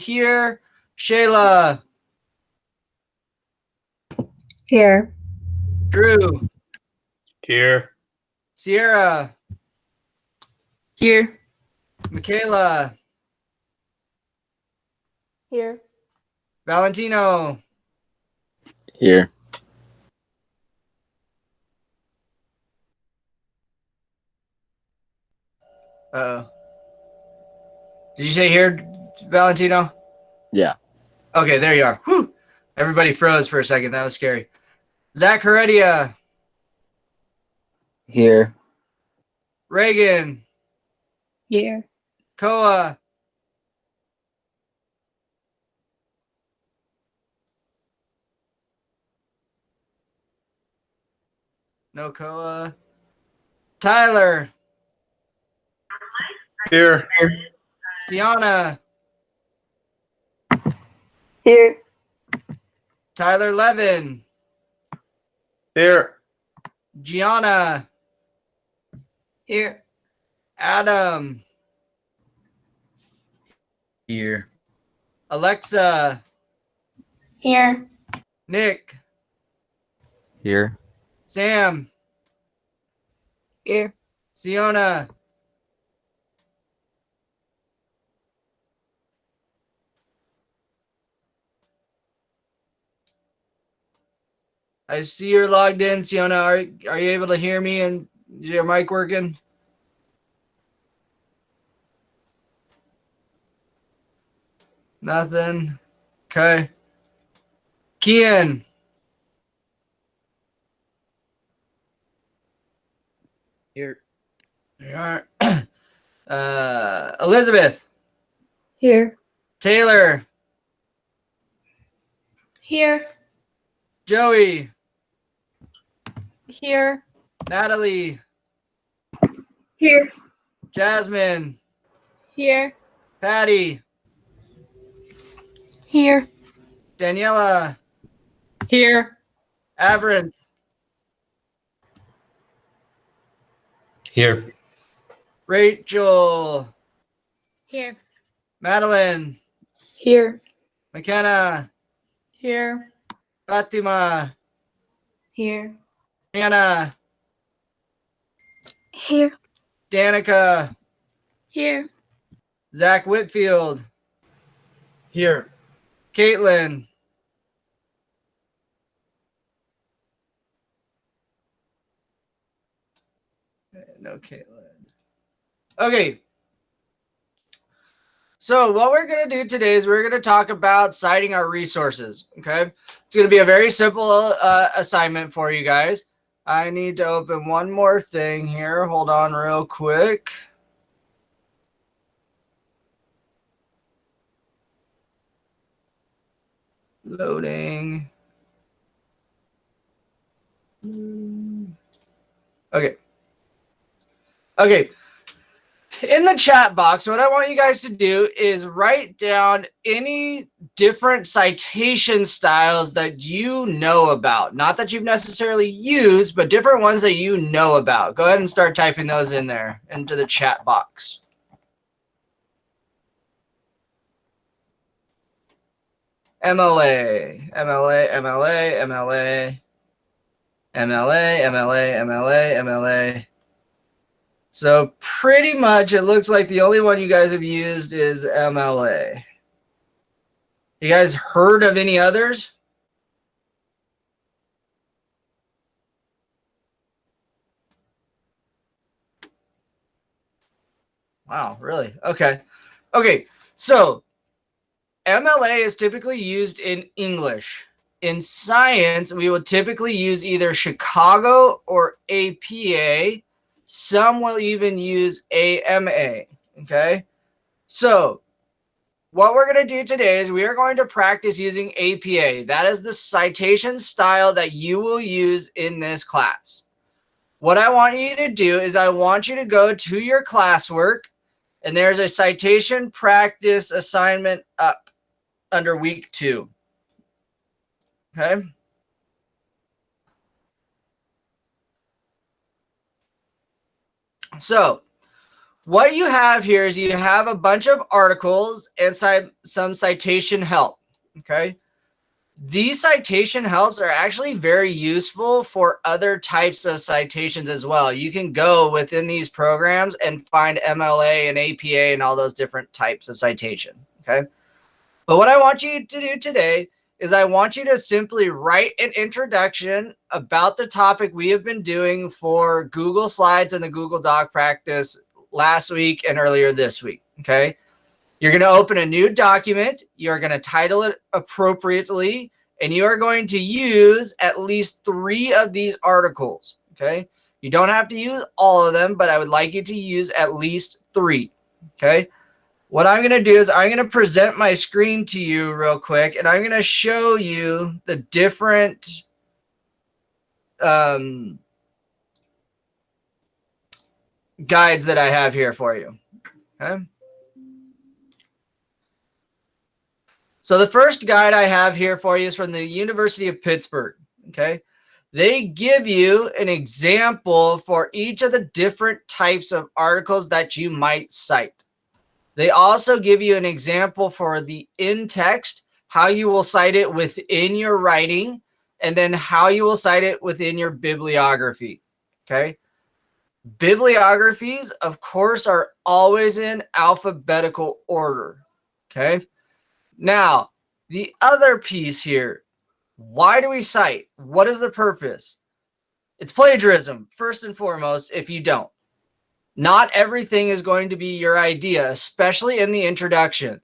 here. Shayla. Here. Drew. Here. Sierra. Here. Michaela. Here. Valentino. Here. Uh-oh. Did you say here, Valentino? Yeah. Okay, there you are. Whew. Everybody froze for a second. That was scary. Zach Heredia. Here. Reagan. Here. Koa. No Koa. Tyler. Here. Stiana. Here. Tyler Levin. Here. Gianna. Here. Adam. Here. Alexa. Here. Nick. Here. Sam. Here. Siona. I see you're logged in, Siona. Are you able to hear me and is your mic working? Nothing. Okay. Kian. Here. There you are. Elizabeth. Here. Taylor. Here. Joey. Here. Natalie. Here. Jasmine. Here. Patty. Here. Daniela. Here. Avrin. Here. Rachel. Here. Madeline. Here. McKenna. Here. Fatima. Here. Hannah. Here. Danica. Here. Zach Whitfield. Here. Caitlin. No, Caitlin. Okay. So what we're going to do today is we're going to talk about citing our resources. Okay. It's going to be a very simple assignment for you guys. I need to open one more thing here. Hold on real quick. Loading. Okay. Okay. In the chat box, what I want you guys to do is write down any different citation styles that you know about. Not that you've necessarily used, but different ones that you know about. Go ahead and start typing those in there into the chat box. MLA, MLA, MLA, MLA, MLA, MLA, MLA, MLA. So pretty much it looks like the only one you guys have used is MLA. You guys heard of any others? Wow, really? Okay. Okay, so MLA is typically used in English. In science, we will typically use either Chicago or APA. Some will even use AMA, okay? So what we're going to do today is we are going to practice using APA. That is the citation style that you will use in this class. What I want you to do is I want you to go to your classwork, and there's a citation practice assignment up under week 2. Okay? So what you have here is you have a bunch of articles and some citation help. Okay. These citation helps are actually very useful for other types of citations as well. You can go within these programs and find MLA and APA and all those different types of citation. Okay. But what I want you to do today is I want you to simply write an introduction about the topic we have been doing for Google Slides and the Google Doc practice last week and earlier this week. Okay. You're going to open a new document. You're going to title it appropriately, and you are going to use at least 3 of these articles. Okay. You don't have to use all of them, but I would like you to use at least 3. Okay. What I'm going to do is I'm going to present my screen to you real quick, and I'm going to show you the different guides that I have here for you. Okay. So the first guide I have here for you is from the University of Pittsburgh. Okay. They give you an example for each of the different types of articles that you might cite. They also give you an example for the in-text, how you will cite it within your writing, and then how you will cite it within your bibliography. Okay. Bibliographies, of course, are always in alphabetical order. Okay. Now, the other piece here, why do we cite? What is the purpose? It's plagiarism, first and foremost, if you don't. Not everything is going to be your idea, especially in the introduction.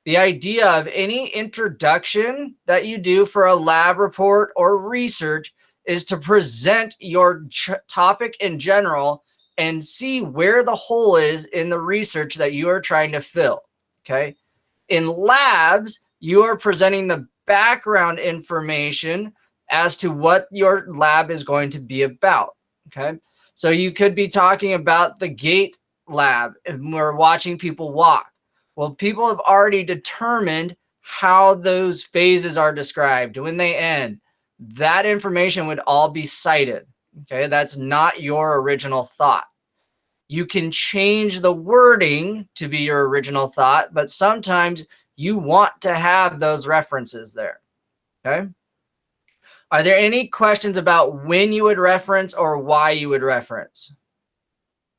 The idea of any introduction that you do for a lab report or research is to present your topic in general and see where the hole is in the research that you are trying to fill. Okay. In labs, you are presenting the background information as to what your lab is going to be about. Okay. So you could be talking about the gait lab and we're watching people walk. Well, people have already determined how those phases are described, when they end. That information would all be cited. Okay. That's not your original thought. You can change the wording to be your original thought, but sometimes you want to have those references there. Okay. Are there any questions about when you would reference or why you would reference?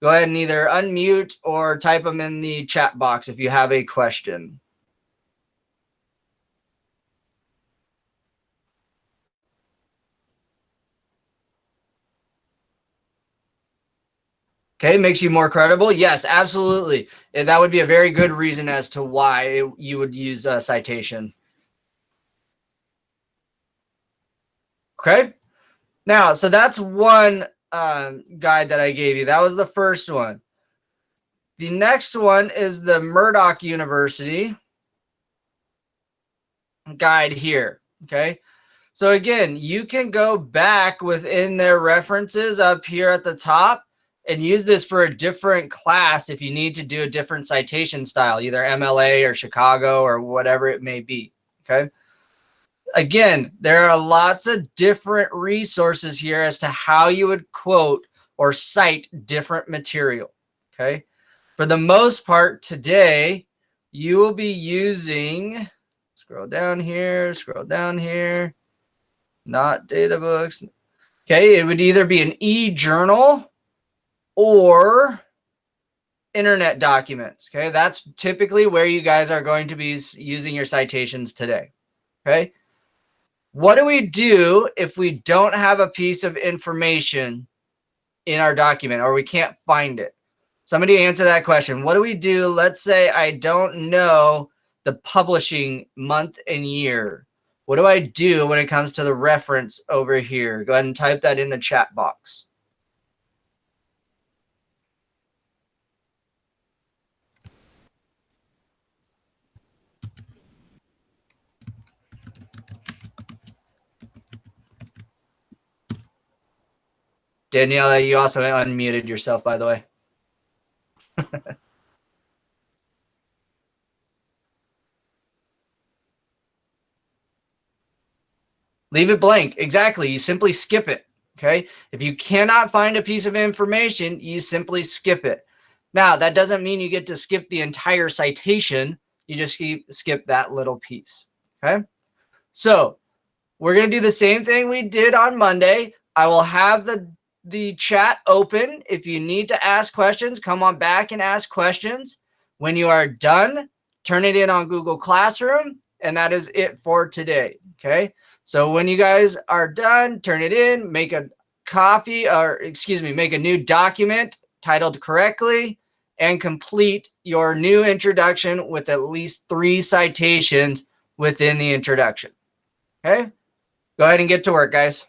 Go ahead and either unmute or type them in the chat box if you have a question. Okay, makes you more credible. Yes, absolutely. And that would be a very good reason as to why you would use a citation. Okay. Now, so that's one guide that I gave you. That was the first one. The next one is the Murdoch University guide here. Okay. So again, you can go back within their references up here at the top and use this for a different class if you need to do a different citation style, either MLA or Chicago or whatever it may be. Okay. Again, there are lots of different resources here as to how you would quote or cite different material. Okay. For the most part today, you will be using, scroll down here, not data books. Okay. It would either be an e-journal or internet documents. Okay. That's typically where you guys are going to be using your citations today. Okay. What do we do if we don't have a piece of information in our document or we can't find it? Somebody answer that question. What do we do? Let's say I don't know the publishing month and year. What do I do when it comes to the reference over here? Go ahead and type that in the chat box. Daniela, you also unmuted yourself, by the way. Leave it blank. Exactly. You simply skip it. Okay. If you cannot find a piece of information, you simply skip it. Now, that doesn't mean you get to skip the entire citation. You just skip that little piece. Okay. So we're going to do the same thing we did on Monday. I will have the chat open. If you need to ask questions, come on back and ask questions. When you are done, turn it in on Google Classroom. And that is it for today. Okay. So when you guys are done, turn it in, make a copy, or excuse me, make a new document titled correctly, and complete your new introduction with at least 3 citations within the introduction. Okay. Go ahead and get to work, guys.